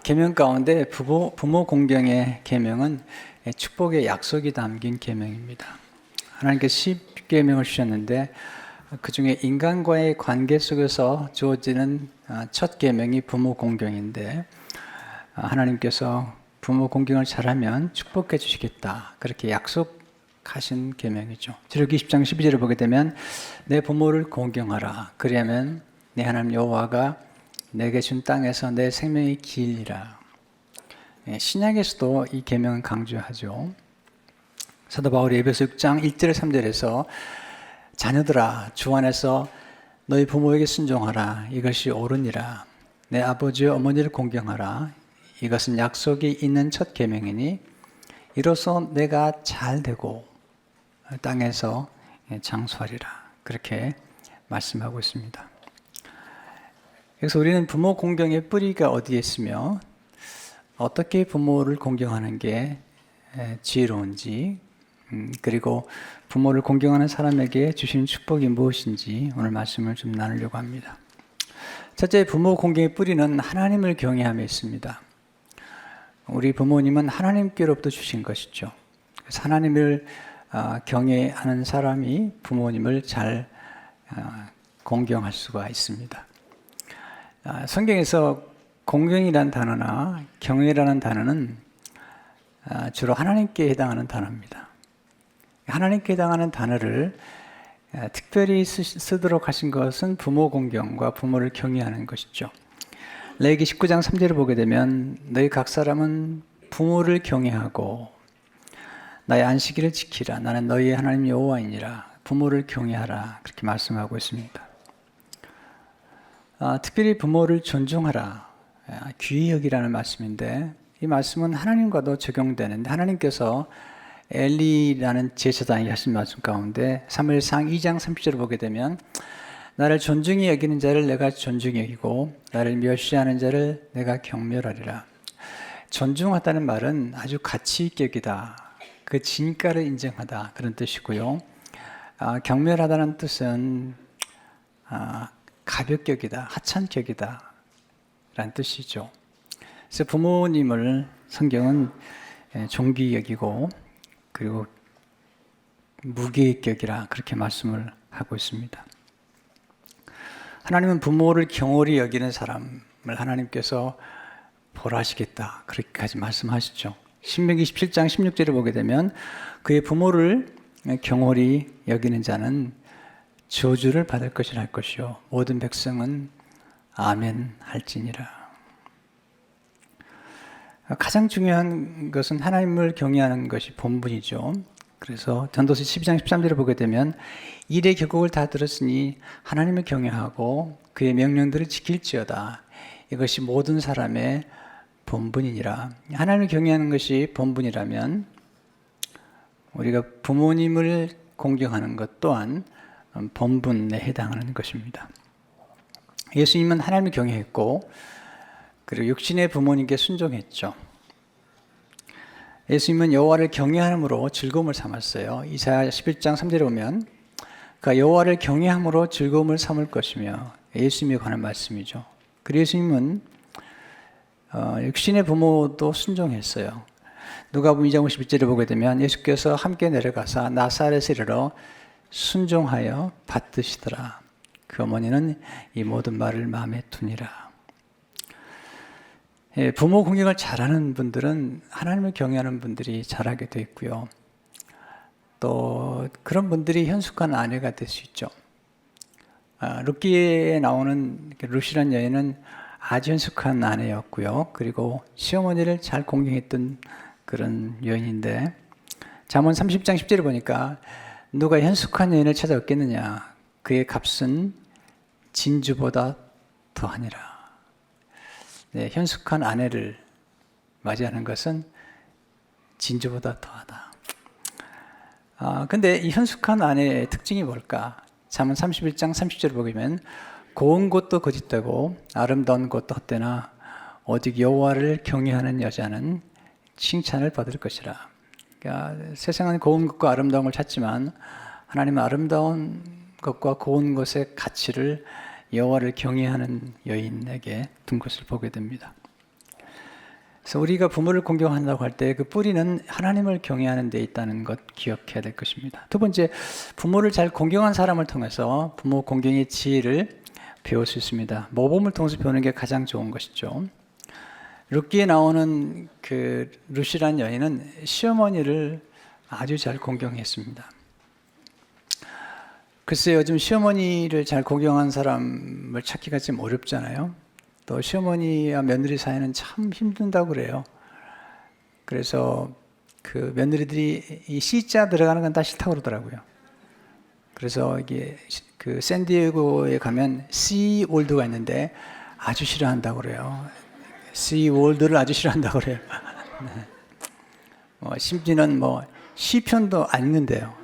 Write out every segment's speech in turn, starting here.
계명 가운데 부모 공경의 계명은 축복의 약속이 담긴 계명입니다. 하나님께서 10계명을 주셨는데 그 중에 인간과의 관계 속에서 주어지는 첫 계명이 부모 공경인데, 하나님께서 부모 공경을 잘하면 축복해 주시겠다, 그렇게 약속하신 계명이죠. 출애굽기 20장 12절을 보게 되면 내 부모를 공경하라, 그리하면 내 하나님 여호와가 내게 준 땅에서 내 생명이 길리라. 신약에서도 이 계명은 강조하죠. 사도 바울이 에베소 6장 1절 3절에서 자녀들아, 주 안에서 너희 부모에게 순종하라, 이것이 옳으니라. 내 아버지와 어머니를 공경하라, 이것은 약속이 있는 첫 계명이니 이로써 내가 잘 되고 땅에서 장수하리라, 그렇게 말씀하고 있습니다. 그래서 우리는 부모 공경의 뿌리가 어디에 있으며 어떻게 부모를 공경하는 게 지혜로운지, 그리고 부모를 공경하는 사람에게 주시는 축복이 무엇인지 오늘 말씀을 좀 나누려고 합니다. 첫째, 부모 공경의 뿌리는 하나님을 경외함에 있습니다. 우리 부모님은 하나님께로부터 주신 것이죠. 그래서 하나님을 경외하는 사람이 부모님을 잘 공경할 수가 있습니다. 성경에서 공경이라는 단어나 경외라는 단어는 주로 하나님께 해당하는 단어입니다. 하나님께 해당하는 단어를 특별히 쓰도록 하신 것은 부모 공경과 부모를 경외하는 것이죠. 레위기 19장 3절을 보게 되면 너희 각 사람은 부모를 경외하고 나의 안식일을 지키라, 나는 너희의 하나님 여호와이니라. 부모를 경외하라, 그렇게 말씀하고 있습니다. 특별히 부모를 존중하라, 귀히 여기라는 말씀인데, 이 말씀은 하나님과도 적용되는데, 하나님께서 엘리라는 제사장이 하신 말씀 가운데 사무엘상 2장 30절을 보게 되면 나를 존중히 여기는 자를 내가 존중히 여기고 나를 멸시하는 자를 내가 경멸하리라. 존중하다는 말은 아주 가치 있게 여기다, 그 진가를 인정하다, 그런 뜻이고요. 경멸하다는 뜻은 가볍게 여기다, 하찮게 여기다 라는 뜻이죠. 그래서 부모님을 성경은 존귀히 여기고 그리고 무게 있게 여기라, 그렇게 말씀을 하고 있습니다. 하나님은 부모를 경홀히 여기는 사람을 하나님께서 벌하시겠다, 그렇게까지 말씀하시죠. 신명기 17장 16절을 보게 되면 그의 부모를 경홀히 여기는 자는 저주를 받을 것이라 할 것이요 모든 백성은 아멘 할지니라. 가장 중요한 것은 하나님을 경외하는 것이 본분이죠. 그래서 전도서 12장 13절을 보게 되면 일의 결국을 다 들었으니 하나님을 경외하고 그의 명령들을 지킬지어다, 이것이 모든 사람의 본분이니라. 하나님을 경외하는 것이 본분이라면 우리가 부모님을 공경하는 것 또한 본분에 해당하는 것입니다. 예수님은 하나님을 경외했고 그리고 육신의 부모님께 순종했죠. 예수님은 여호와를 경외함으로 즐거움을 삼았어요. 이사야 11장 3절에 보면 그가 여호와를 경외함으로 즐거움을 삼을 것이며, 예수님에 관한 말씀이죠. 그리고 예수님은 육신의 부모도 순종했어요. 누가복음 2장 51절을 보게 되면 예수께서 함께 내려가사 나사렛에 이르러 순종하여 받드시더라. 그 어머니는 이 모든 말을 마음에 두니라. 부모 공경을 잘하는 분들은 하나님을 경외하는 분들이 잘하게 되어 있고요. 또 그런 분들이 현숙한 아내가 될 수 있죠. 룻기에 나오는 룻이라는 여인은 아주 현숙한 아내였고요. 그리고 시어머니를 잘 공경했던 그런 여인인데, 잠언 30장 10절을 보니까 누가 현숙한 여인을 찾아 얻겠느냐, 그의 값은 진주보다 더하니라. 네, 현숙한 아내를 맞이하는 것은 진주보다 더하다. 근데 이 현숙한 아내의 특징이 뭘까? 잠언 31장 30절을 보면 고운 것도 거짓되고 아름다운 것도 헛되나 오직 여호와를 경외하는 여자는 칭찬을 받을 것이라. 그러니까 세상은 고운 것과 아름다운 걸 찾지만 하나님은 아름다운 것과 고운 것의 가치를 여호와를 경외하는 여인에게 둔 것을 보게 됩니다. 그래서 우리가 부모를 공경한다고 할 때 그 뿌리는 하나님을 경외하는 데 있다는 것 기억해야 될 것입니다. 두 번째, 부모를 잘 공경한 사람을 통해서 부모 공경의 지혜를 배울 수 있습니다. 모범을 통해서 배우는 게 가장 좋은 것이죠. 룻기에 나오는 그 룻이라는 여인은 시어머니를 아주 잘 공경했습니다. 글쎄요, 요즘 시어머니를 잘 공경한 사람을 찾기가 좀 어렵잖아요. 또 시어머니와 며느리 사이는 참 힘든다고 그래요. 그래서 그 며느리들이 이 C자 들어가는 건 다 싫다고 그러더라고요. 그래서 이게 그 샌디에고에 가면 C 월드가 있는데 아주 싫어한다고 그래요. C 월드를 아주 싫어한다고 그래요. 심지어는 시편도 안 읽는데요.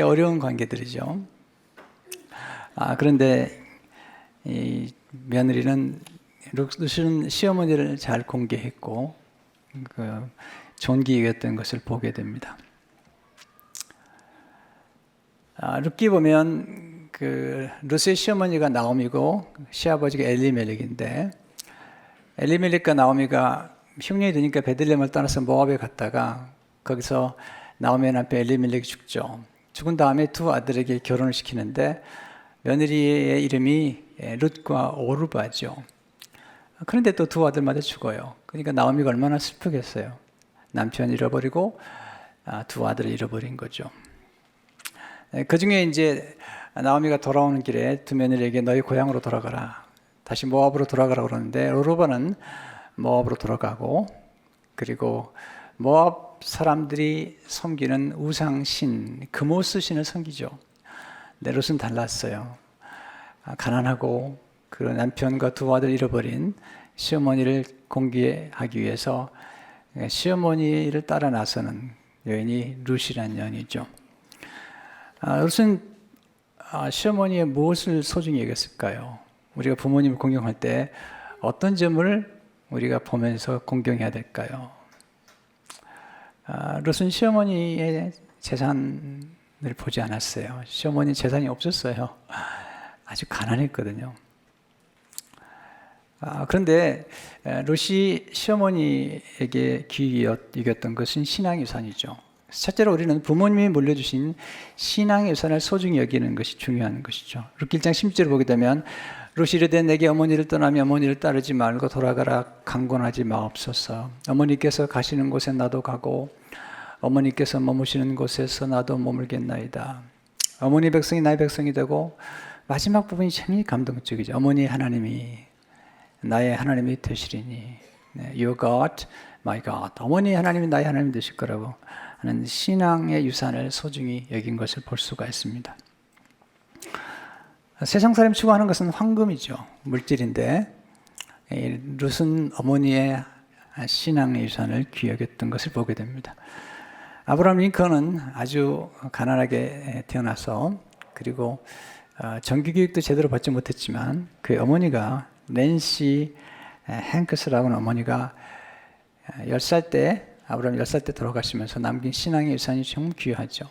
어려운 관계들이죠. 그런데 이 며느리는 룻은 시어머니를 잘 공경했고 그 존귀 여겼던 것을 보게 됩니다. 룻기 보면 그 룻의 시어머니가 나오미고 시아버지가 엘리멜렉인데, 엘리멜렉과 나오미가 흉년이 되니까 베들레헴을 떠나서 모압에 갔다가 거기서 나오미 남편 엘리멜렉이 죽죠. 죽은 다음에 두 아들에게 결혼을 시키는데 며느리의 이름이 룻과 오르바죠. 그런데 또 두 아들마다 죽어요. 그러니까 나오미가 얼마나 슬프겠어요. 남편 잃어버리고 두 아들을 잃어버린 거죠. 그 중에 이제 나오미가 돌아오는 길에 두 며느리에게 너희 고향으로 돌아가라, 다시 모압으로 돌아가라 그러는데 오르바는 모압으로 돌아가고, 그리고 모압 사람들이 섬기는 우상신 그모스 신을 섬기죠. 근데 룻은 달랐어요. 가난하고 그 남편과 두 아들 잃어버린 시어머니를 공경하기 위해서 시어머니를 따라 나서는 여인이 룻이라는 여인이죠. 룻은 시어머니의 무엇을 소중히 여겼을까요? 우리가 부모님을 공경할 때 어떤 점을 우리가 보면서 공경해야 될까요? 룻은 시어머니의 재산을 보지 않았어요. 시어머니 재산이 없었어요. 아주 가난했거든요. 그런데 룻이 시어머니에게 귀히 여겼던 것은 신앙유산이죠. 첫째로 우리는 부모님이 물려주신 신앙유산을 소중히 여기는 것이 중요한 것이죠. 룻기 1장 10절을 보게 되면 룻이 이르되 내게 어머니를 떠나며 어머니를 따르지 말고 돌아가라 강권하지 마옵소서. 어머니께서 가시는 곳에 나도 가고 어머니께서 머무시는 곳에서 나도 머물겠나이다. 어머니 백성이 나의 백성이 되고, 마지막 부분이 참 감동적이죠. 어머니 하나님이 나의 하나님이 되시리니, Your God, my God. 어머니 하나님이 나의 하나님이 되실 거라고 하는 신앙의 유산을 소중히 여긴 것을 볼 수가 있습니다. 세상 사람이 추구하는 것은 황금이죠. 물질인데 룻은 어머니의 신앙의 유산을 귀히 여겼던 것을 보게 됩니다. 아브라함 링컨은 아주 가난하게 태어나서, 그리고 정규교육도 제대로 받지 못했지만 그 어머니가 낸시 행크스라고 하는 어머니가 10살 때, 아브라함이 10살 때 돌아가시면서 남긴 신앙의 유산이 정말 귀하죠.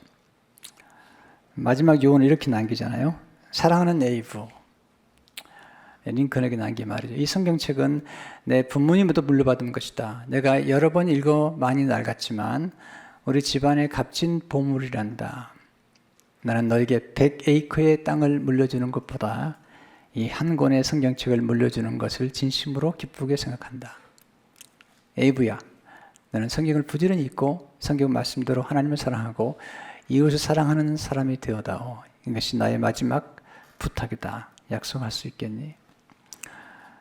마지막 유언을 이렇게 남기잖아요. 사랑하는 에이브, 링컨에게 남긴 말이죠. 이 성경책은 내 부모님부터 물려받은 것이다. 내가 여러 번 읽어 많이 낡았지만 우리 집안의 값진 보물이란다. 나는 너에게 100에이커의 땅을 물려주는 것보다 이 한 권의 성경책을 물려주는 것을 진심으로 기쁘게 생각한다. 에이브야, 너는 성경을 부지런히 읽고 성경 말씀대로 하나님을 사랑하고 이웃을 사랑하는 사람이 되어다오. 이것이 나의 마지막 부탁이다. 약속할 수 있겠니?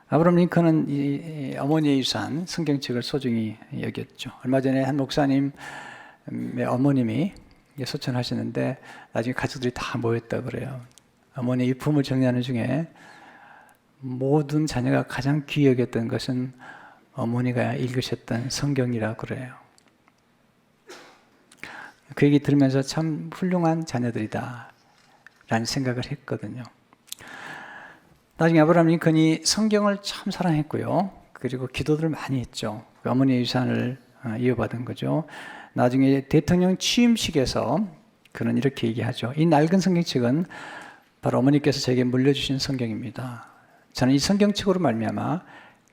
아브라함 링컨은 이 어머니의 유산, 성경책을 소중히 여겼죠. 얼마 전에 한 목사님의 어머님이 소천하셨는데 나중에 가족들이 다 모였다고 그래요. 어머니 유품을 정리하는 중에 모든 자녀가 가장 귀히 여겼던 것은 어머니가 읽으셨던 성경이라고 그래요. 그 얘기 들으면서 참 훌륭한 자녀들이다 라는 생각을 했거든요. 나중에 아브라함 링컨이 성경을 참 사랑했고요. 그리고 기도들을 많이 했죠. 그 어머니의 유산을 이어받은 거죠. 나중에 대통령 취임식에서 그는 이렇게 얘기하죠. 이 낡은 성경책은 바로 어머니께서 제게 물려주신 성경입니다. 저는 이 성경책으로 말미암아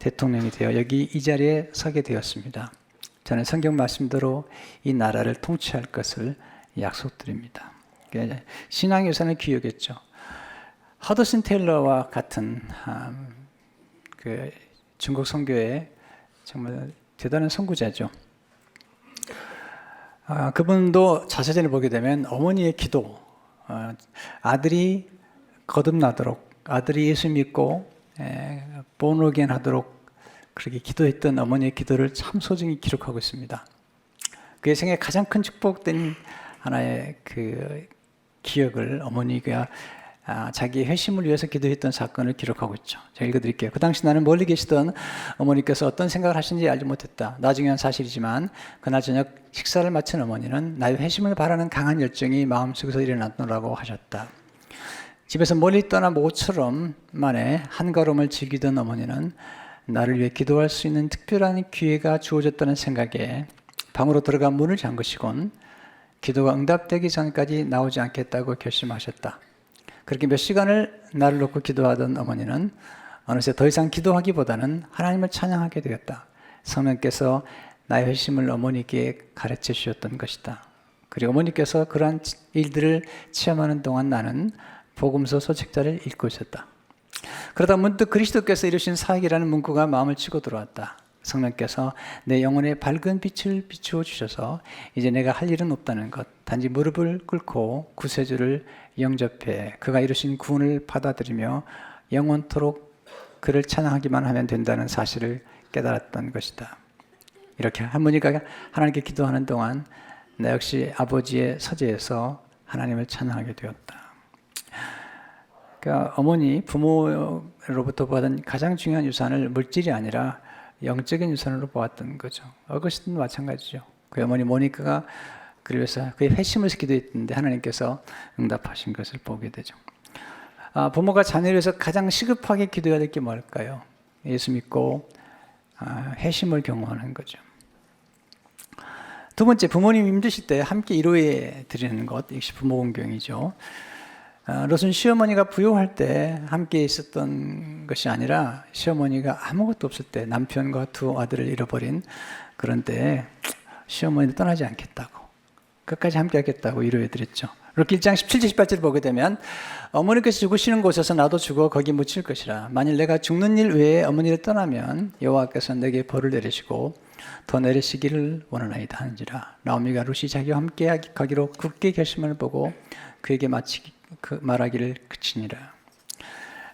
대통령이 되어 여기 이 자리에 서게 되었습니다. 저는 성경 말씀대로 이 나라를 통치할 것을 약속드립니다. 신앙의 우선을 기억했죠. 허더슨 테일러와 같은 그 중국 선교의 정말 대단한 선구자죠. 그분도 자서전을 보게 되면 어머니의 기도, 아들이 거듭나도록, 아들이 예수 믿고 본어겐 하도록 그렇게 기도했던 어머니의 기도를 참 소중히 기록하고 있습니다. 그의 생애 가장 큰 축복된 하나의 그 기억을 어머니가 자기의 회심을 위해서 기도했던 사건을 기록하고 있죠. 제가 읽어드릴게요. 그 당시 나는 멀리 계시던 어머니께서 어떤 생각을 하시는지 알지 못했다. 나중에는 사실이지만 그날 저녁 식사를 마친 어머니는 나의 회심을 바라는 강한 열정이 마음속에서 일어났노라고 하셨다. 집에서 멀리 떠난 모처럼 만에 한가로움을 즐기던 어머니는 나를 위해 기도할 수 있는 특별한 기회가 주어졌다는 생각에 방으로 들어가 문을 잠그시곤 기도가 응답되기 전까지 나오지 않겠다고 결심하셨다. 그렇게 몇 시간을 나를 놓고 기도하던 어머니는 어느새 더 이상 기도하기보다는 하나님을 찬양하게 되었다. 성령께서 나의 회심을 어머니께 가르쳐 주셨던 것이다. 그리고 어머니께서 그러한 일들을 체험하는 동안 나는 복음서 소책자를 읽고 있었다. 그러다 문득 그리스도께서 이루신 사역이라는 문구가 마음을 치고 들어왔다. 성령께서 내 영혼에 밝은 빛을 비추어 주셔서 이제 내가 할 일은 없다는 것, 단지 무릎을 꿇고 구세주를 영접해 그가 이루신 구원을 받아들이며 영원토록 그를 찬양하기만 하면 된다는 사실을 깨달았던 것이다. 이렇게 할머니가 하나님께 기도하는 동안 나 역시 아버지의 서재에서 하나님을 찬양하게 되었다. 그러니까 어머니, 부모로부터 받은 가장 중요한 유산을 물질이 아니라 영적인 유산으로 보았던 거죠. 어거스틴도 마찬가지죠. 그 어머니 모니카가 그래서 그의 회심을 기도했는데 하나님께서 응답하신 것을 보게 되죠. 부모가 자녀를 위해서 가장 시급하게 기도해야 될 게 뭘까요? 예수 믿고 회심을 경험하는 거죠. 두 번째, 부모님 힘드실 때 함께 위로해 드리는 것, 역시 부모 공경이죠. 롯은 시어머니가 부요할 때 함께 있었던 것이 아니라 시어머니가 아무것도 없을 때 남편과 두 아들을 잃어버린 그런 때 시어머니를 떠나지 않겠다고 끝까지 함께 하겠다고 위로해 드렸죠. 롯 1장 17절 18절을 보게 되면 어머니께서 죽으시는 곳에서 나도 죽어 거기 묻힐 것이라. 만일 내가 죽는 일 외에 어머니를 떠나면 여호와께서 내게 벌을 내리시고 더 내리시기를 원하나이다 하는지라. 나오미가 롯이 자기와 함께 가기로 굳게 결심을 보고 그에게 말하기를 그치니라.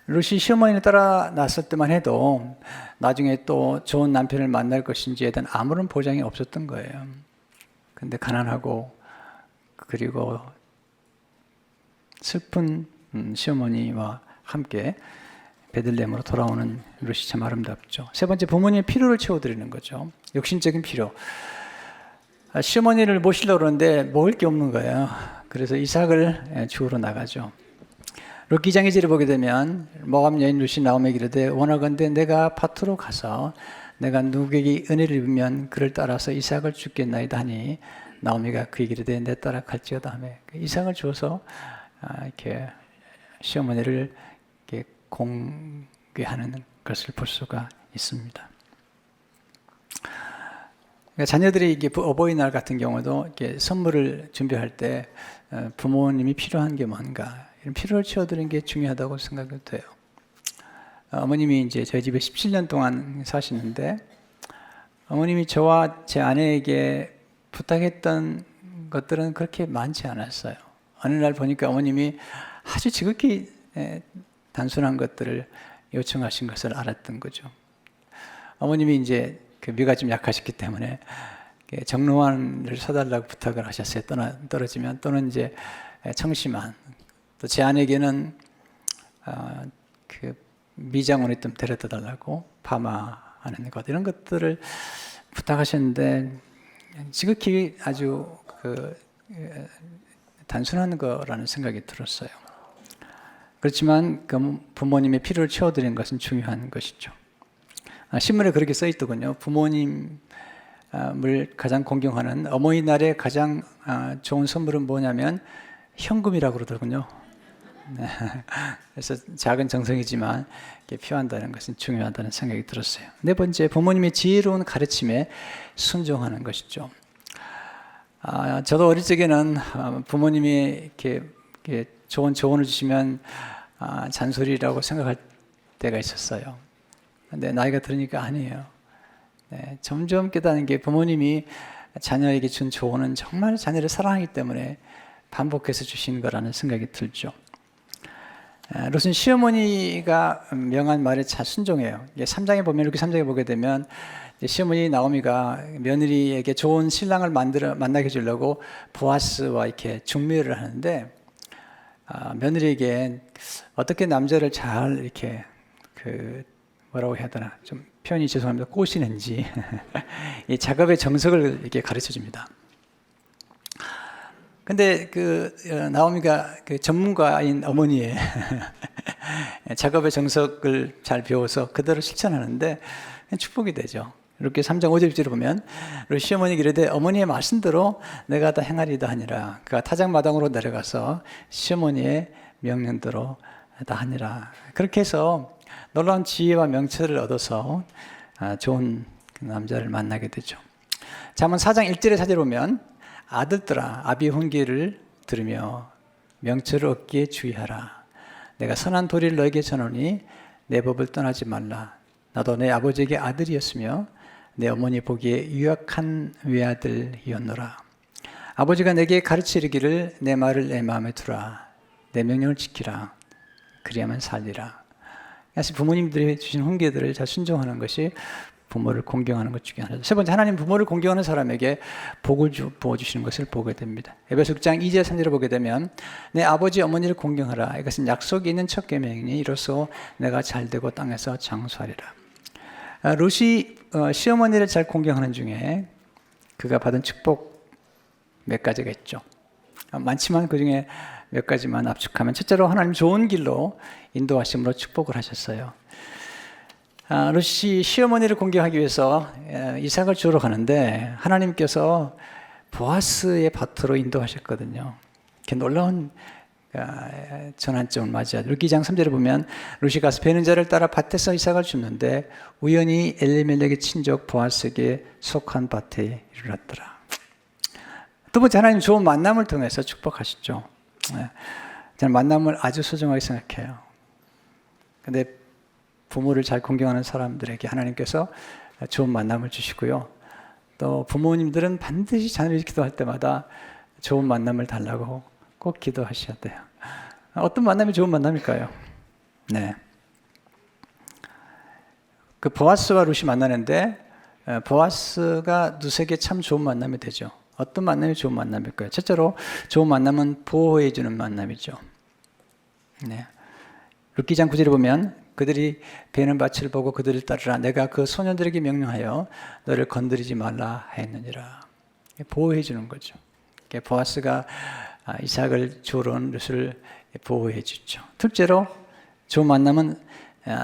롯이 시어머니를 따라 났을 때만 해도 나중에 또 좋은 남편을 만날 것인지에 대한 아무런 보장이 없었던 거예요. 근데 가난하고 그리고 슬픈 시어머니와 함께 베들레헴으로 돌아오는 롯이 참 아름답죠. 세 번째, 부모님의 필요를 채워드리는 거죠. 육신적인 필요. 시어머니를 모시려고 그러는데 먹을 게 없는 거예요. 그래서 이삭을 주우러 나가죠. 롯 2장 2절을 보게 되면 모압 여인 롯이 나오미에게 이르되 원하건대 내가 밭으로 가서 내가 누구에게 은혜를 입으면 그를 따라서 이삭을 주겠나이다 하니 나오미가 그에게 이르되 내 따라 갈지어다 하며 이삭을 주어서 이렇게 시어머니를 이렇게 공개하는 것을 볼 수가 있습니다. 그러니까 자녀들이 이게 어버이날 같은 경우도 이렇게 선물을 준비할 때 부모님이 필요한 게 뭔가 이런 필요를 채워드리는 게 중요하다고 생각이 돼요. 어머님이 이제 저희 집에 17년 동안 사시는데 어머님이 저와 제 아내에게 부탁했던 것들은 그렇게 많지 않았어요. 어느 날 보니까 어머님이 아주 지극히 단순한 것들을 요청하신 것을 알았던 거죠. 어머님이 이제 그 뇌가 좀 약하셨기 때문에 정로환을 사달라고 부탁을 하셨어요. 떨어지면 또는 이제 청심환. 또 제 아내에게는 그 미장원에 좀 데려다 달라고 파마하는 것 이런 것들을 부탁하셨는데 지극히 아주 단순한 거라는 생각이 들었어요. 그렇지만 그 부모님의 필요를 채워드리는 것은 중요한 것이죠. 신문에 그렇게 써 있더군요. 부모님을 가장 공경하는 어머니날에 가장 좋은 선물은 뭐냐면 현금이라고 그러더군요. 그래서 작은 정성이지만 표한다는 것은 중요하다는 생각이 들었어요. 네 번째, 부모님의 지혜로운 가르침에 순종하는 것이죠. 저도 어릴 적에는 부모님이 이렇게 좋은 조언을 주시면 잔소리라고 생각할 때가 있었어요. 근데 나이가 들으니까 아니에요. 네, 점점 깨닫는 게 부모님이 자녀에게 준 조언은 정말 자녀를 사랑하기 때문에 반복해서 주신 거라는 생각이 들죠. 롯은 시어머니가 명한 말에 잘 순종해요. 3장에 보면, 이렇게 3장에 보게 되면 시어머니 나오미가 며느리에게 좋은 신랑을 만나게 해주려고 보아스와 이렇게 중매를 하는데, 며느리에게 어떻게 남자를 잘 이렇게 뭐라고 해야 되나, 좀 표현이 죄송합니다, 꼬시는지 이 작업의 정석을 이렇게 가르쳐 줍니다. 근데 나오미가 전문가인 어머니의 작업의 정석을 잘 배워서 그대로 실천하는데 축복이 되죠. 이렇게 3장 5절을 보면 우리 시어머니가 이르되 어머니의 말씀대로 내가 다 행하리다 하니라. 그가 타작마당으로 내려가서 시어머니의 명령대로 다 하니라. 그렇게 해서 놀라운 지혜와 명철을 얻어서 좋은 남자를 만나게 되죠. 잠언 4장 1절에 4절에 보면 아들들아 아비의 훈계를 들으며 명철을 얻기에 주의하라. 내가 선한 도리를 너에게 전하니 내 법을 떠나지 말라. 나도 내 아버지에게 아들이었으며 내 어머니 보기에 유약한 외아들이었노라. 아버지가 내게 가르쳐 이르기를 내 말을 내 마음에 두라. 내 명령을 지키라. 그리하면 살리라. 사실 부모님들이 주신 훈계들을 잘 순종하는 것이 부모를 공경하는 것 중에 하나죠. 세 번째, 하나님 부모를 공경하는 사람에게 복을 부어주시는 것을 보게 됩니다. 에베소 6장 2절 3절을 보게 되면 내 아버지 어머니를 공경하라. 이것은 약속이 있는 첫 계명이니 이로써 내가 잘되고 땅에서 장수하리라. 롯이 시어머니를 잘 공경하는 중에 그가 받은 축복 몇 가지가 있죠. 많지만 그 중에 몇 가지만 압축하면, 첫째로 하나님 좋은 길로 인도하심으로 축복을 하셨어요. 롯이 시어머니를 공경하기 위해서 이삭을 주러 가는데 하나님께서 보아스의 밭으로 인도하셨거든요. 이렇게 놀라운 전환점을 맞이하죠. 룻기 2장 3절에 보면 롯이 가서 베는 자를 따라 밭에서 이삭을 줍는데 우연히 엘리멜렉의 친족 보아스에게 속한 밭에 이르렀더라. 두 번째, 하나님 좋은 만남을 통해서 축복하시죠. 저는 만남을 아주 소중하게 생각해요. 근데 부모를 잘 공경하는 사람들에게 하나님께서 좋은 만남을 주시고요. 또 부모님들은 반드시 자녀를 기도할 때마다 좋은 만남을 달라고 꼭 기도하셔야 돼요. 어떤 만남이 좋은 만남일까요? 네. 그 보아스와 룻이 만나는데 보아스가 룻에게 참 좋은 만남이 되죠. 어떤 만남이 좋은 만남일까요? 첫째로 좋은 만남은 보호해 주는 만남이죠. 네. 룻기 2장 9절에 보면 그들이 베는 밭을 보고 그들을 따르라. 내가 그 소년들에게 명령하여 너를 건드리지 말라 했느니라. 보호해 주는 거죠. 보아스가 이삭을 주러 온 룻을 보호해 주죠. 둘째로 좋은 만남은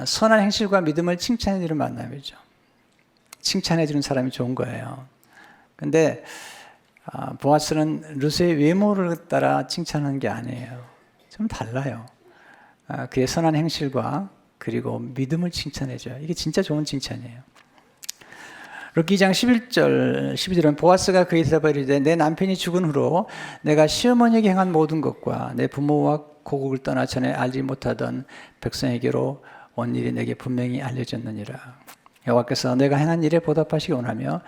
선한 행실과 믿음을 칭찬해 주는 만남이죠. 칭찬해 주는 사람이 좋은 거예요. 근데 보아스는 룻의 외모를 따라 칭찬하는 게 아니에요. 좀 달라요. 그의 선한 행실과 그리고 믿음을 칭찬해줘요. 이게 진짜 좋은 칭찬이에요. 룻기 2장 11절, 12절은 보아스가 그에게 대답하여 이르되 내 남편이 죽은 후로 내가 시어머니에게 행한 모든 것과 내 부모와 고국을 떠나 전에 알지 못하던 백성에게로 온 일이 내게 분명히 알려졌느니라. 여호와께서 내가 행한 일에 보답하시기 원하며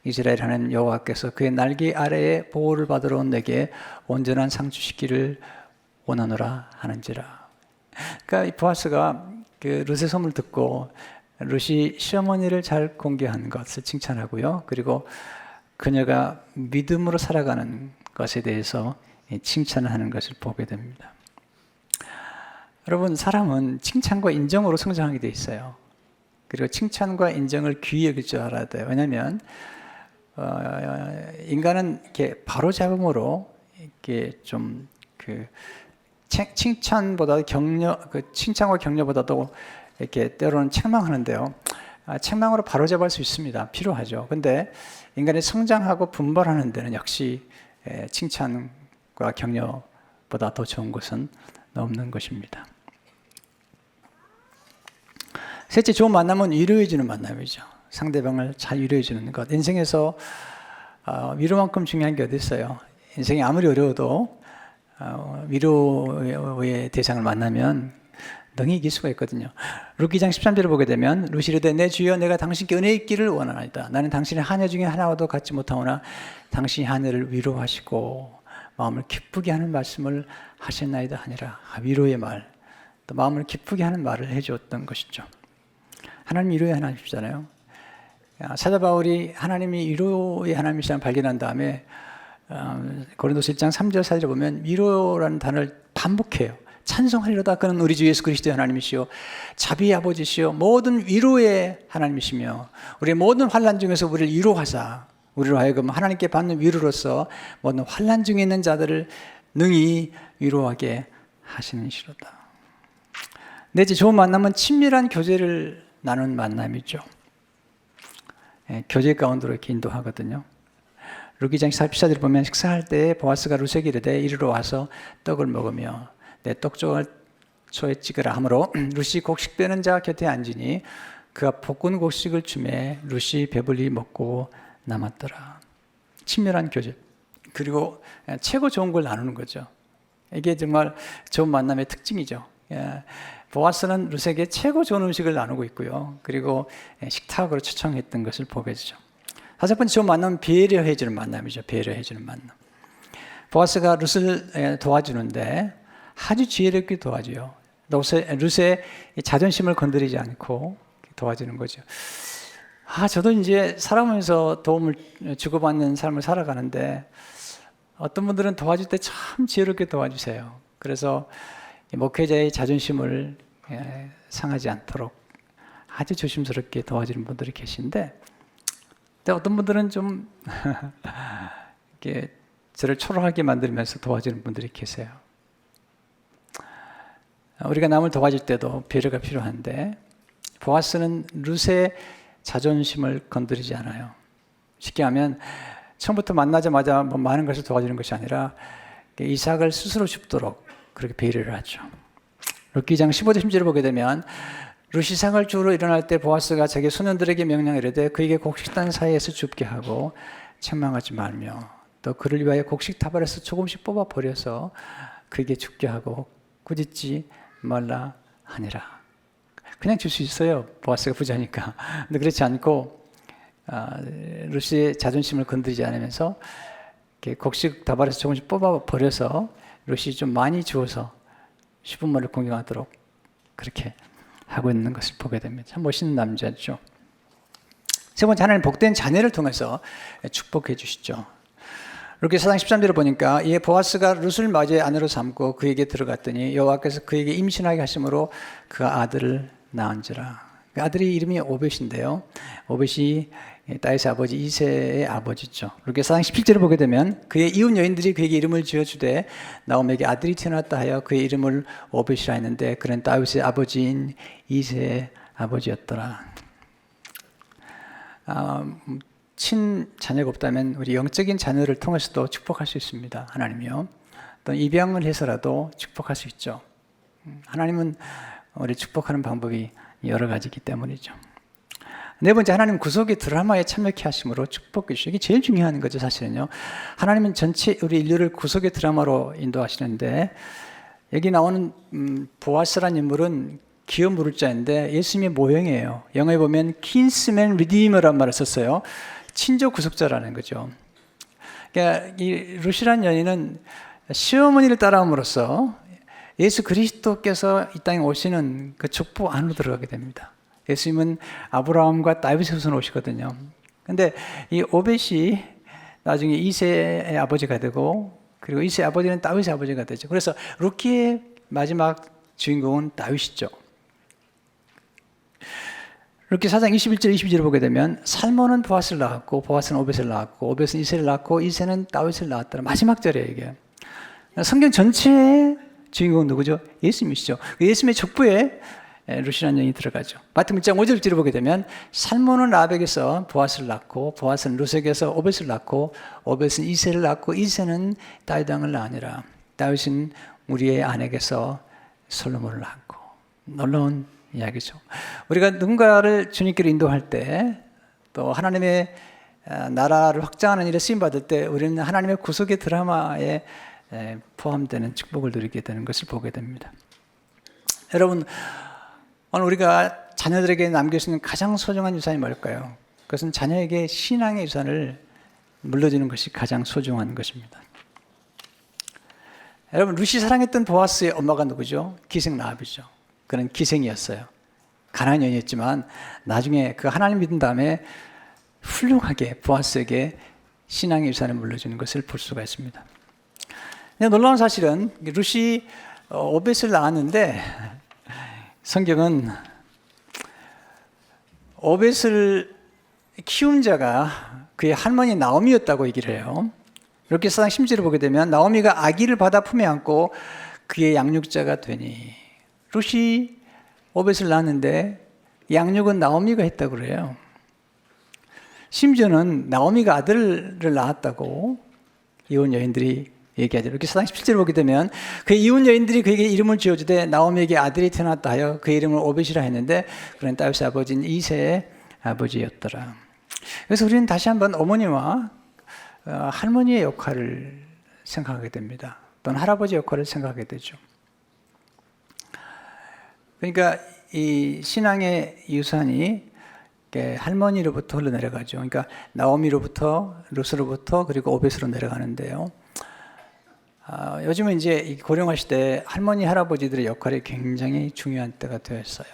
이스라엘 하나님 여호와께서 그의 날개 아래에 보호를 받으러 온 내게 온전한 상 주시기를 원하노라 하는지라. 그러니까 이 보아스가 그 룻의 소문을 듣고 룻이 시어머니를 잘 공경한 것을 칭찬하고요. 그리고 그녀가 믿음으로 살아가는 것에 대해서 칭찬을 하는 것을 보게 됩니다. 여러분, 사람은 칭찬과 인정으로 성장하게 돼 있어요. 그리고 칭찬과 인정을 귀히 여길 줄 알아야 돼요. 왜냐하면 인간은 이렇게 바로잡음으로 이렇게 좀 칭찬보다 칭찬과 격려보다도 이렇게 때로는 책망하는데요. 책망으로 바로잡을 수 있습니다. 필요하죠. 근데 인간이 성장하고 분발하는 데는 역시 칭찬과 격려보다 더 좋은 것은 없는 것입니다. 셋째, 좋은 만남은 위로해주는 만남이죠. 상대방을 잘 위로해주는 것. 인생에서 위로만큼 중요한 게 어디 있어요? 인생이 아무리 어려워도 위로의 대상을 만나면 능히 이길 수가 있거든요. 룻 2장 13절을 보게 되면 룻이 이르되 내 주여 내가 당신께 은혜 있기를 원하나이다. 나는 당신의 하녀 중에 하나와도 같지 못하오나 당신이 하녀를 위로하시고 마음을 기쁘게 하는 말씀을 하셨나이다 하니라. 위로의 말, 또 마음을 기쁘게 하는 말을 해주었던 것이죠. 하나님 위로의 하나님이시잖아요. 사도 바울이 하나님이 위로의 하나님이시라는 발견한 다음에 고린도서 1장 3절 4절을 보면 위로라는 단어를 반복해요. 찬송하리로다 그는 우리 주 예수 그리스도의 하나님이시요 자비의 아버지시요 모든 위로의 하나님이시며 우리의 모든 환난 중에서 우리를 위로하사 우리로 하여금 하나님께 받는 위로로서 모든 환난 중에 있는 자들을 능히 위로하게 하시는 시로다. 넷째, 좋은 만남은 친밀한 교제를 나눈 만남이죠. 교제 가운데로 이렇게 인도하거든요. 룻 2장 14절을 보면 식사할 때 보아스가 룻에게 이르되 이리로 와서 떡을 먹으며 내 떡조각을 초에 찍으라 하므로 룻이 곡식되는 자 곁에 앉으니 그가 볶은 곡식을 주매 룻이 배불리 먹고 남았더라. 친밀한 교제, 그리고 최고 좋은 걸 나누는 거죠. 이게 정말 좋은 만남의 특징이죠. 보아스는 룻에게 최고 좋은 음식을 나누고 있고요. 그리고 식탁으로 초청했던 것을 보게 되죠. 다섯 번째 좋은 만남은 배려해주는 만남이죠. 배려해주는 만남. 보아스가 룻을 도와주는데 아주 지혜롭게 도와줘요. 룻의 자존심을 건드리지 않고 도와주는 거죠. 저도 이제 살아가면서 도움을 주고받는 삶을 살아가는데 어떤 분들은 도와줄 때 참 지혜롭게 도와주세요. 그래서 목회자의 자존심을 상하지 않도록 아주 조심스럽게 도와주는 분들이 계신데 어떤 분들은 좀 이렇게 저를 초라하게 만들면서 도와주는 분들이 계세요. 우리가 남을 도와줄 때도 배려가 필요한데 보아스는 룻의 자존심을 건드리지 않아요. 쉽게 하면 처음부터 만나자마자 많은 것을 도와주는 것이 아니라 이삭을 스스로 죽도록 그렇게 배려를 하죠. 룻 2장 15절 16절을 보게 되면 룻이 이삭을 주우러 일어날 때 보아스가 자기 소년들에게 명령하되 그에게 곡식단 사이에서 줍게 하고 책망하지 말며 또 그를 위하여 곡식 다발에서 조금씩 뽑아 버려서 그에게 죽게 하고 꾸짖지 말라 하니라. 그냥 줄 수 있어요. 보아스가 부자니까. 근데 그렇지 않고 룻의 자존심을 건드리지 않으면서 곡식 다발에서 조금씩 뽑아 버려서 룻이 좀 많이 주어서 시부모를 공경하도록 그렇게 하고 있는 것을 보게 됩니다. 참 멋있는 남자죠. 세 번째, 하나님 복된 자녀를 통해서 축복해 주시죠. 이렇게 4장 13절을 보니까 이에 보아스가 룻을 맞이해 아내로 삼고 그에게 들어갔더니 여호와께서 그에게 임신하게 하심으로 그가 아들을 낳은지라. 그 아들이 이름이 오벳인데요. 오벳이 다윗의 아버지 이새의 아버지죠. 이렇게 4장 17절을 보게 되면 그의 이웃 여인들이 그에게 이름을 지어주되 나옴에게 아들이 태어났다 하여 그의 이름을 오벳이라 했는데 그는 다윗의 아버지인 이새의 아버지였더라. 친자녀가 없다면 우리 영적인 자녀를 통해서도 축복할 수 있습니다. 하나님이요. 또 입양을 해서라도 축복할 수 있죠. 하나님은 우리 축복하는 방법이 여러 가지이기 때문이죠. 네 번째, 하나님 구속의 드라마에 참여케 하심으로 축복해 주시죠. 이게 제일 중요한 거죠, 사실은요. 하나님은 전체 우리 인류를 구속의 드라마로 인도하시는데 여기 나오는 보아스라는 인물은 기업 물을 자인데 예수님의 모형이에요. 영어에 보면 kinsman redeemer란 말을 썼어요. 친족 구속자라는 거죠. 그러니까 이 룻이라는 여인은 시어머니를 따라함으로써 예수 그리스도께서 이 땅에 오시는 그 축복 안으로 들어가게 됩니다. 예수님은 아브라함과 다윗의 후손 오시거든요. 근데 이 오벳이 나중에 이새의 아버지가 되고 그리고 이새의 아버지는 다윗의 아버지가 되죠. 그래서 룻기의 마지막 주인공은 다윗이죠. 이렇게 4장 21절 22절을 보게 되면 살몬은 보아스를 낳았고 보아스는 오벳을 낳았고 오벳은 이새를 낳았고 이새는 다윗을 낳았더라. 마지막 절이에요 이게. 성경 전체의 주인공은 누구죠? 예수님이시죠. 예수님의 족부에 룻이라는 영이 들어가죠. 마태 1장 5절을 보게 되면 살몬은 라벡에서 보아스를 낳고 보아스는 룻에게서 오벳을 낳고 오벳은 이새를 낳고 이새는 다윗 왕을 낳으니라. 다윗은 우리의 아내에게서 솔로몬을 낳고, 놀라운 이야기죠. 우리가 누군가를 주님께로 인도할 때, 또 하나님의 나라를 확장하는 일에 쓰임받을 때 우리는 하나님의 구속의 드라마에 포함되는 축복을 누리게 되는 것을 보게 됩니다. 여러분, 오늘 우리가 자녀들에게 남길 수 있는 가장 소중한 유산이 뭘까요? 그것은 자녀에게 신앙의 유산을 물려주는 것이 가장 소중한 것입니다. 여러분, 룻이 사랑했던 보아스의 엄마가 누구죠? 기생 라합이죠. 그는 기생이었어요. 가난한 여인이었지만 나중에 그 하나님 믿은 다음에 훌륭하게 보아스에게 신앙의 유산을 물려주는 것을 볼 수가 있습니다. 놀라운 사실은 룻이 오벳을 낳았는데 성경은 오벳을 키운 자가 그의 할머니 나오미였다고 얘기를 해요. 이렇게 사상 10절을 보게 되면 나오미가 아기를 받아 품에 안고 그의 양육자가 되니, 룻이 오벳을 낳았는데 양육은 나오미가 했다고 그래요. 심지어는 나오미가 아들을 낳았다고 이혼 여인들이 얘기하죠. 이렇게 사상 17절을 보게 되면 그의 이혼 여인들이 그에게 이름을 지어주되 나오미에게 아들이 태어났다 하여 그 이름을 오벳이라 했는데 그는 다윗의 아버지인 이새의 아버지였더라. 그래서 우리는 다시 한번 어머니와 할머니의 역할을 생각하게 됩니다. 또는 할아버지 역할을 생각하게 되죠. 그러니까 이 신앙의 유산이 할머니로부터 흘러내려가죠. 그러니까 나오미로부터, 룻으로부터, 그리고 오벳으로 내려가는데요. 요즘은 이제 고령화 시대에 할머니, 할아버지들의 역할이 굉장히 중요한 때가 되었어요.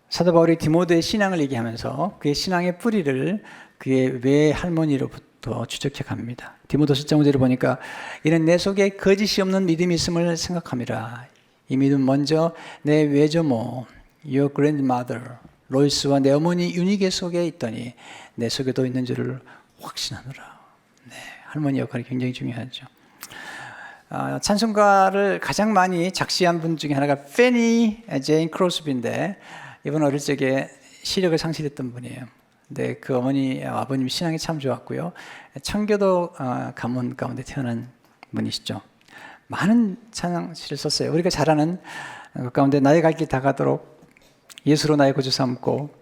사도 바울이 디모데의 신앙을 얘기하면서 그의 신앙의 뿌리를 그의 외할머니로부터 추적해 갑니다. 디모데서 1장을 보니까 이는 내 속에 거짓이 없는 믿음이 있음을 생각함이라. 이 믿음 먼저 내 외조모 your grandmother 로이스와 내 어머니 유니게 속에 있더니 내 속에도 있는 줄을 확신하노라. 네, 할머니 역할이 굉장히 중요하죠. 찬송가를 가장 많이 작시한 분 중에 하나가 페니 제인 크로스비인데, 이분 어릴 적에 시력을 상실했던 분이에요. 근데 그 어머니 아버님 신앙이 참 좋았고요. 청교도 가문 가운데 태어난 분이시죠. 많은 찬양시를 썼어요. 우리가 잘 아는 그 가운데 나의 갈 길 다가도록 예수로 나의 구주 삼고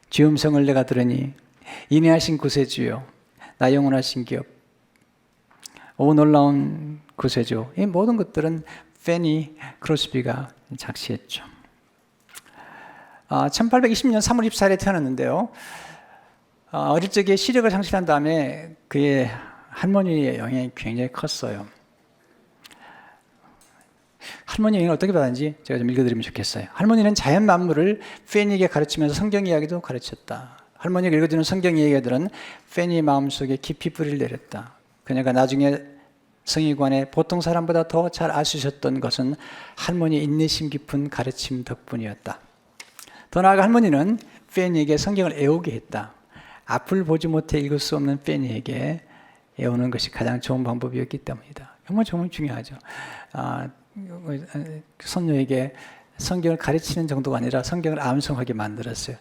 주의 음성을 내가 들으니 인내하신 구세주여 나 영원하신 기업 오 놀라운 구세주, 이 모든 것들은 페니 크로스비가 작시했죠. 1820년 3월 24일에 태어났는데요. 어릴 적에 시력을 상실한 다음에 그의 할머니의 영향이 굉장히 컸어요. 할머니 영향을 어떻게 받았는지 제가 좀 읽어드리면 좋겠어요. 할머니는 자연 만물을 페니에게 가르치면서 성경 이야기도 가르쳤다. 할머니가 읽어주는 성경 이야기들은 페니의 마음속에 깊이 뿌리를 내렸다. 그녀가 나중에 성의관에 보통 사람보다 더 잘 알 수 있었던 것은 할머니의 인내심 깊은 가르침 덕분이었다. 더 나아가 할머니는 페니에게 성경을 애우게 했다. 앞을 보지 못해 읽을 수 없는 페니에게 애우는 것이 가장 좋은 방법이었기 때문이다. 정말 중요하죠. 손녀에게 성경을 가르치는 정도가 아니라 성경을 암송하게 만들었어요.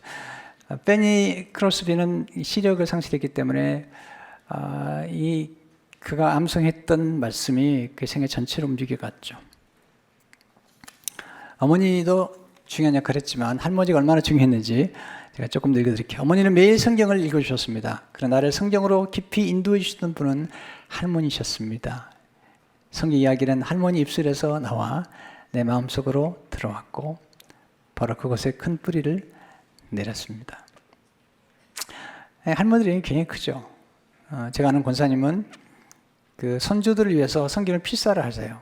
페니 크로스비는 시력을 상실했기 때문에 그가 암송했던 말씀이 그 생애 전체를 움직여갔죠. 어머니도 중요한 역할을 했지만 할머니가 얼마나 중요했는지 제가 조금 더 읽어드릴게요. 어머니는 매일 성경을 읽어주셨습니다. 그러나 나를 성경으로 깊이 인도해 주시던 분은 할머니셨습니다. 성경 이야기는 할머니 입술에서 나와 내 마음속으로 들어왔고 바로 그곳에 큰 뿌리를 내렸습니다. 할머니들이 굉장히 크죠. 제가 아는 권사님은 그 손주들을 위해서 성경을 필사를 하세요.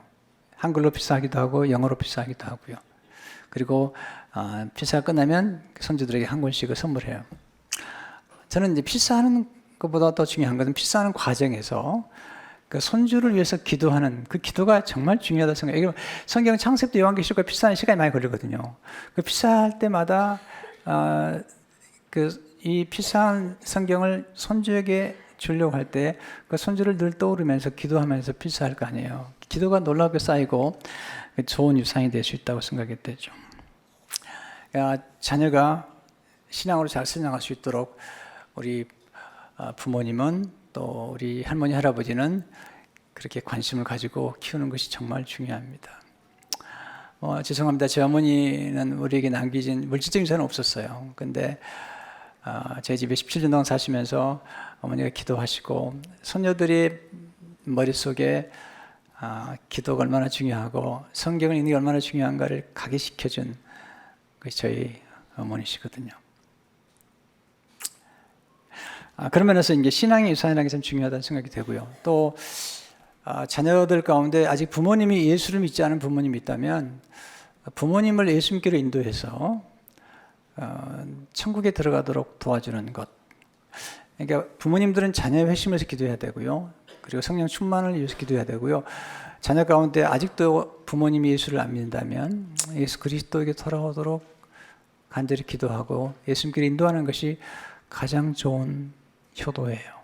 한글로 필사하기도 하고 영어로 필사하기도 하고요. 그리고 필사가 끝나면 손주들에게 한 권씩을 선물해요. 저는 이제 필사하는 것보다 더 중요한 것은 필사하는 과정에서 그 손주를 위해서 기도하는 그 기도가 정말 중요하다고 생각해요. 성경 창세기 때 요한계시록 필사하는 시간이 많이 걸리거든요. 그 필사할 때마다 이 필사한 성경을 손주에게 주려고 할 때 그 손주를 늘 떠오르면서 기도하면서 필사할 거 아니에요. 기도가 놀랍게 쌓이고 좋은 유산이 될 수 있다고 생각이 되죠. 자녀가 신앙으로 잘 성장할 수 있도록 우리 부모님은 또 우리 할머니 할아버지는 그렇게 관심을 가지고 키우는 것이 정말 중요합니다. 죄송합니다. 제 어머니는 우리에게 남기진 물질적인 유산은 없었어요. 근데 제 집에 17년 동안 사시면서 어머니가 기도하시고 손녀들이 머릿속에 기도가 얼마나 중요하고 성경을 읽는 게 얼마나 중요한가를 각인시켜준 것이 저희 어머니시거든요. 그런 면에서 이제 신앙의 유산이라는 게 참 중요하다는 생각이 되고요. 또 자녀들 가운데 아직 부모님이 예수를 믿지 않은 부모님이 있다면 부모님을 예수님께로 인도해서 천국에 들어가도록 도와주는 것. 그러니까 부모님들은 자녀의 회심에서 기도해야 되고요. 그리고 성령 충만을 위해서 기도해야 되고요. 자녀 가운데 아직도 부모님이 예수를 안 믿는다면 예수 그리스도에게 돌아오도록 간절히 기도하고 예수님께로 인도하는 것이 가장 좋은 효도예요.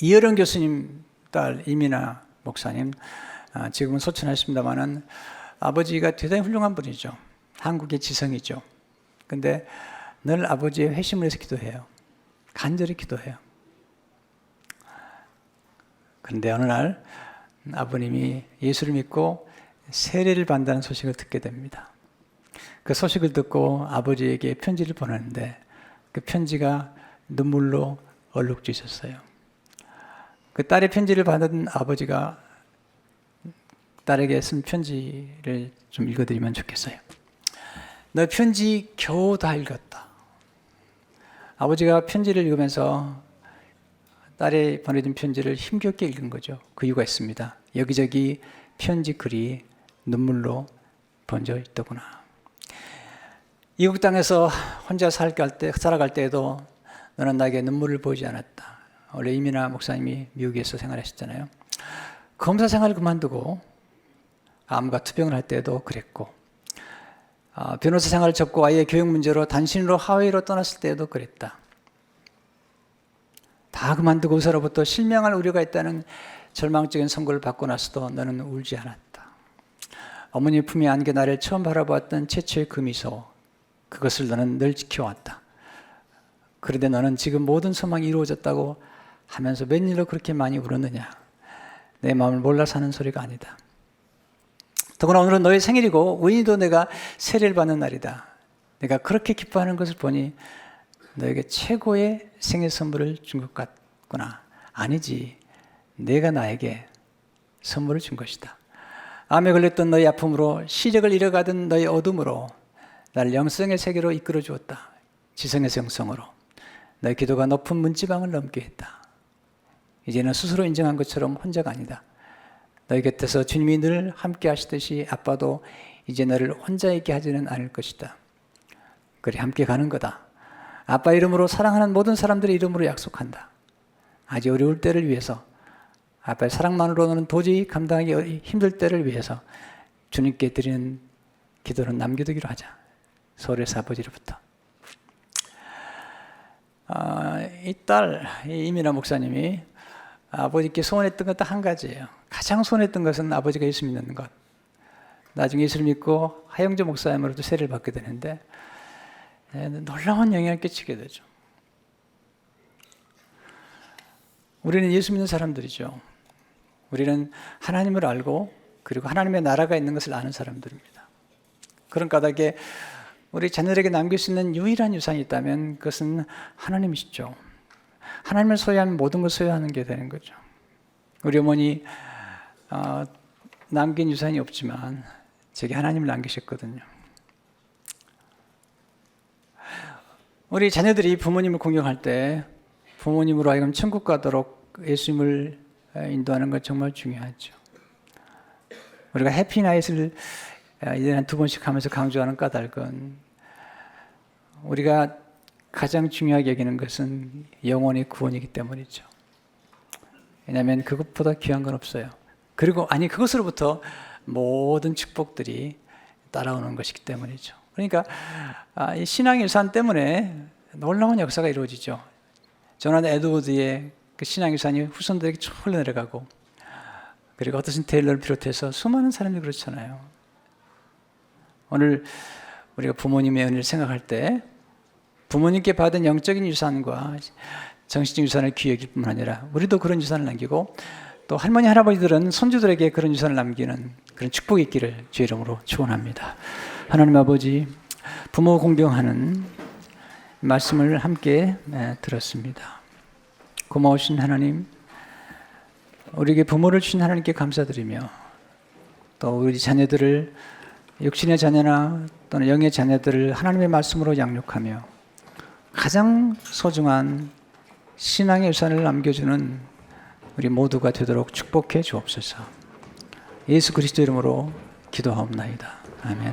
이여령 교수님 딸 이민아 목사님, 지금은 소천하십니다마는 아버지가 대단히 훌륭한 분이죠. 한국의 지성이죠. 근데 늘 아버지의 회심을 위해서 기도해요. 간절히 기도해요. 그런데 어느 날 아버님이 예수를 믿고 세례를 받는다는 소식을 듣게 됩니다. 그 소식을 듣고 아버지에게 편지를 보냈는데 그 편지가 눈물로 얼룩지셨어요. 그 딸의 편지를 받은 아버지가 딸에게 쓴 편지를 좀 읽어드리면 좋겠어요. 너 편지 겨우 다 읽었다. 아버지가 편지를 읽으면서 딸이 보내준 편지를 힘겹게 읽은 거죠. 그 이유가 있습니다. 여기저기 편지 글이 눈물로 번져 있더구나. 이국 땅에서 혼자 살아갈 때에도 너는 나에게 눈물을 보이지 않았다. 원래 이민아 목사님이 미국에서 생활하셨잖아요. 검사 생활을 그만두고 암과 투병을 할 때도 그랬고, 변호사 생활을 접고 아이의 교육 문제로 단신으로 하와이로 떠났을 때도 그랬다. 다 그만두고 의사로부터 실명할 우려가 있다는 절망적인 선고를 받고 나서도 너는 울지 않았다. 어머니 품에 안겨 나를 처음 바라보았던 최초의 그 미소, 그것을 너는 늘 지켜왔다. 그런데 너는 지금 모든 소망이 이루어졌다고 하면서 웬일로 그렇게 많이 울었느냐? 내 마음을 몰라서 하는 소리가 아니다. 더구나 오늘은 너의 생일이고 우연히도 내가 세례를 받는 날이다. 내가 그렇게 기뻐하는 것을 보니 너에게 최고의 생일 선물을 준 것 같구나. 아니지. 내가 나에게 선물을 준 것이다. 암에 걸렸던 너의 아픔으로 시력을 잃어가던 너의 어둠으로 나를 영성의 세계로 이끌어 주었다. 지성에서 영성으로. 너의 기도가 높은 문지방을 넘게 했다. 이제는 스스로 인정한 것처럼 혼자가 아니다. 너희 곁에서 주님이 늘 함께 하시듯이 아빠도 이제 너를 혼자 있게 하지는 않을 것이다. 그래, 함께 가는 거다. 아빠 이름으로 사랑하는 모든 사람들의 이름으로 약속한다. 아주 어려울 때를 위해서, 아빠의 사랑만으로는 도저히 감당하기 힘들 때를 위해서 주님께 드리는 기도는 남겨두기로 하자. 서울에서 아버지로부터. 이 딸, 이민아 목사님이 아버지께 소원했던 건 딱 한 가지예요. 가장 소원했던 것은 아버지가 예수 믿는 것. 나중에 예수를 믿고 하영재 목사님으로도 세례를 받게 되는데 놀라운 영향을 끼치게 되죠. 우리는 예수 믿는 사람들이죠. 우리는 하나님을 알고 그리고 하나님의 나라가 있는 것을 아는 사람들입니다. 그런 까닭에 우리 자녀에게 남길 수 있는 유일한 유산이 있다면 그것은 하나님이시죠. 하나님을 소유하면 모든 걸 소유하는 게 되는 거죠. 우리 어머니 남긴 유산이 없지만 제게 하나님을 남기셨거든요. 우리 자녀들이 부모님을 공경할 때 부모님으로 하여금 천국 가도록 예수님을 인도하는 건 정말 중요하죠. 우리가 해피나잇을 1년에 한 2번씩 하면서 강조하는 까닭은 우리가 가장 중요하게 여기는 것은 영혼의 구원이기 때문이죠. 왜냐하면 그것보다 귀한 건 없어요. 그리고 그것으로부터 모든 축복들이 따라오는 것이기 때문이죠. 그러니까 이 신앙의 유산 때문에 놀라운 역사가 이루어지죠. 조난 에드워드의 그 신앙의 유산이 후손들에게 쭉 흘러내려가고, 그리고 어떠신 테일러를 비롯해서 수많은 사람들이 그렇잖아요. 오늘 우리가 부모님의 은혜를 생각할 때 부모님께 받은 영적인 유산과 정신적 유산을 귀하길 뿐만 아니라 우리도 그런 유산을 남기고 또 할머니 할아버지들은 손주들에게 그런 유산을 남기는 그런 축복이 있기를 주의 이름으로 축원합니다. 하나님 아버지, 부모 공경하는 말씀을 함께 들었습니다. 고마우신 하나님, 우리에게 부모를 주신 하나님께 감사드리며 또 우리 자녀들을 육신의 자녀나 또는 영의 자녀들을 하나님의 말씀으로 양육하며 가장 소중한 신앙의 유산을 남겨주는 우리 모두가 되도록 축복해 주옵소서. 예수 그리스도 이름으로 기도하옵나이다. 아멘.